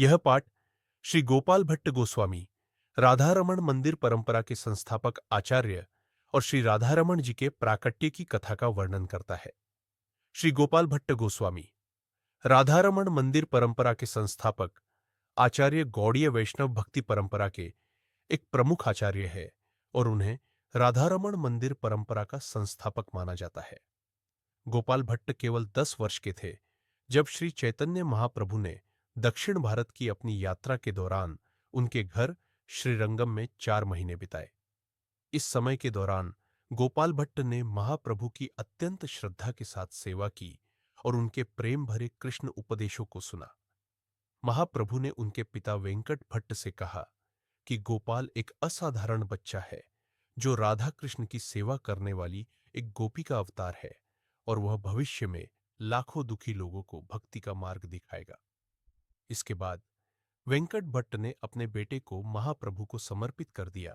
यह पाठ श्री गोपाल भट्ट गोस्वामी राधारमण मंदिर परंपरा के संस्थापक आचार्य और श्री राधारमण जी के प्राकट्य की कथा का वर्णन करता है। श्री गोपाल भट्ट गोस्वामी राधारमण मंदिर परंपरा के संस्थापक आचार्य गौड़ीय वैष्णव भक्ति परंपरा के एक प्रमुख आचार्य है और उन्हें राधारमण मंदिर परंपरा का संस्थापक माना जाता है। गोपाल भट्ट केवल 10 वर्ष के थे जब श्री चैतन्य महाप्रभु ने दक्षिण भारत की अपनी यात्रा के दौरान उनके घर श्रीरंगम में 4 महीने बिताए। इस समय के दौरान गोपाल भट्ट ने महाप्रभु की अत्यंत श्रद्धा के साथ सेवा की और उनके प्रेम भरे कृष्ण उपदेशों को सुना। महाप्रभु ने उनके पिता वेंकट भट्ट से कहा कि गोपाल एक असाधारण बच्चा है जो राधा कृष्ण की सेवा करने वाली एक गोपी का अवतार है और वह भविष्य में लाखों दुखी लोगों को भक्ति का मार्ग दिखाएगा। इसके बाद वेंकट भट्ट ने अपने बेटे को महाप्रभु को समर्पित कर दिया,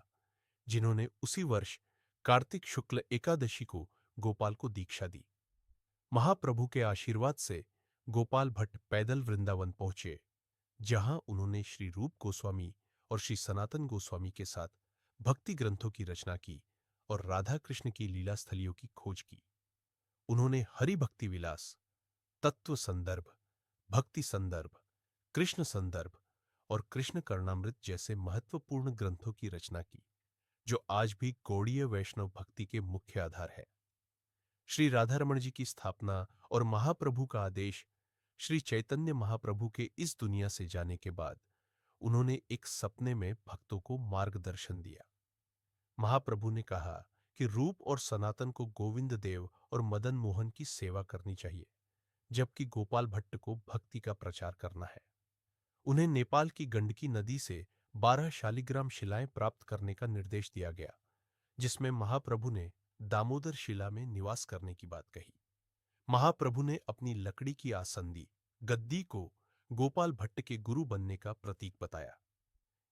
जिन्होंने उसी वर्ष कार्तिक शुक्ल एकादशी को गोपाल को दीक्षा दी। महाप्रभु के आशीर्वाद से गोपाल भट्ट पैदल वृंदावन पहुंचे, जहां उन्होंने श्री रूप गोस्वामी और श्री सनातन गोस्वामी के साथ भक्ति ग्रंथों की रचना की और राधा कृष्ण की लीला स्थलियों की खोज की। उन्होंने हरि भक्ति विलास, तत्व संदर्भ, भक्ति संदर्भ, कृष्ण संदर्भ और कृष्ण कर्णामृत जैसे महत्वपूर्ण ग्रंथों की रचना की, जो आज भी गौड़ीय वैष्णव भक्ति के मुख्य आधार है। श्री राधारमण जी की स्थापना और महाप्रभु का आदेश श्री चैतन्य महाप्रभु के इस दुनिया से जाने के बाद उन्होंने एक सपने में भक्तों को मार्गदर्शन दिया। महाप्रभु ने कहा कि रूप और सनातन को गोविंद देव और मदन मोहन की सेवा करनी चाहिए, जबकि गोपाल भट्ट को भक्ति का प्रचार करना है। उन्हें नेपाल की गंडकी नदी से 12 शालिग्राम शिलाएं प्राप्त करने का निर्देश दिया गया, जिसमें महाप्रभु ने दामोदर शिला में निवास करने की बात कही। महाप्रभु ने अपनी लकड़ी की आसंदी गद्दी को गोपाल भट्ट के गुरु बनने का प्रतीक बताया।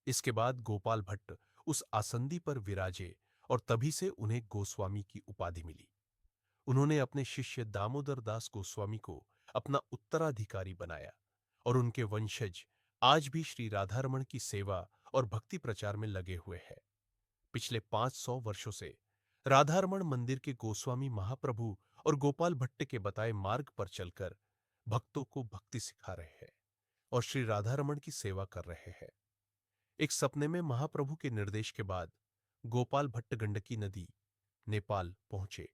इसके बाद गोपाल भट्ट उस आसंदी पर विराजे और तभी से उन्हें गोस्वामी की उपाधि मिली। उन्होंने अपने शिष्य दामोदर दास गोस्वामी को अपना उत्तराधिकारी बनाया और उनके वंशज आज भी श्री राधारमण की सेवा और भक्ति प्रचार में लगे हुए हैं। पिछले 500 वर्षों से राधारमण मंदिर के गोस्वामी महाप्रभु और गोपाल भट्ट के बताए मार्ग पर चलकर भक्तों को भक्ति सिखा रहे हैं और श्री राधारमण की सेवा कर रहे हैं। एक सपने में महाप्रभु के निर्देश के बाद गोपाल भट्ट गंडकी नदी, नेपाल पहुंचे,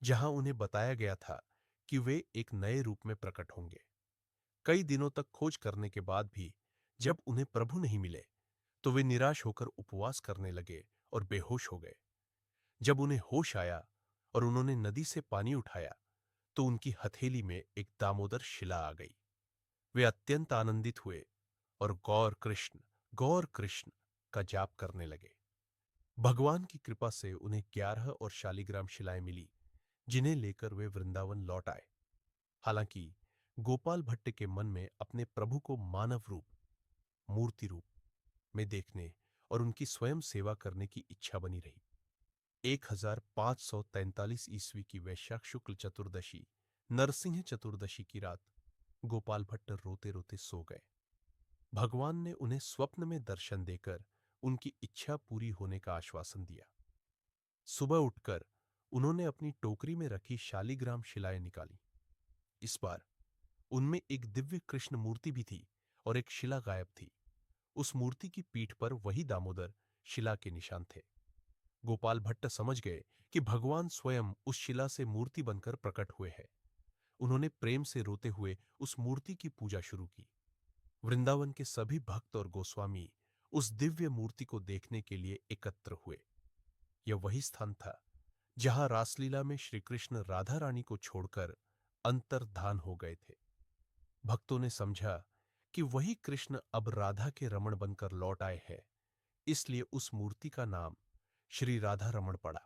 जहां उन्हें बताया गया था कि वे एक नए रूप में प्रकट होंगे। कई दिनों तक खोज करने के बाद भी जब उन्हें प्रभु नहीं मिले, तो वे निराश होकर उपवास करने लगे और बेहोश हो गए। जब उन्हें होश आया और उन्होंने नदी से पानी उठाया, तो उनकी हथेली में एक दामोदर शिला आ गई। वे अत्यंत आनंदित हुए और गौर कृष्ण का जाप करने लगे। भगवान की कृपा से उन्हें 11 और शालिग्राम शिलाएं मिली, जिन्हें लेकर वे वृंदावन लौट आए। हालांकि गोपाल भट्ट के मन में अपने प्रभु को मानव रूप, मूर्ति रूप में देखने और उनकी स्वयं सेवा करने की इच्छा बनी रही। 1543 ईस्वी की वैशाख शुक्ल चतुर्दशी, नरसिंह चतुर्दशी की रात गोपाल भट्ट रोते रोते सो गए। भगवान ने उन्हें स्वप्न में दर्शन देकर उनकी इच्छा पूरी होने का आश्वासन दिया। सुबह उठकर उन्होंने अपनी टोकरी में रखी शालिग्राम शिलाएं निकाली। इस बार उनमें एक दिव्य कृष्ण मूर्ति भी थी और एक शिला गायब थी। उस मूर्ति की पीठ पर वही दामोदर शिला के निशान थे। गोपाल भट्ट समझ गए कि भगवान स्वयं उस शिला से मूर्ति बनकर प्रकट हुए हैं। उन्होंने प्रेम से रोते हुए उस मूर्ति की पूजा शुरू की। वृंदावन के सभी भक्त और गोस्वामी उस दिव्य मूर्ति को देखने के लिए एकत्र हुए। यह वही स्थान था जहां रासलीला में श्री कृष्ण राधा रानी को छोड़कर अंतर्धान हो गए थे। भक्तों ने समझा कि वही कृष्ण अब राधा के रमण बनकर लौट आए हैं, इसलिए उस मूर्ति का नाम श्री राधा रमण पड़ा।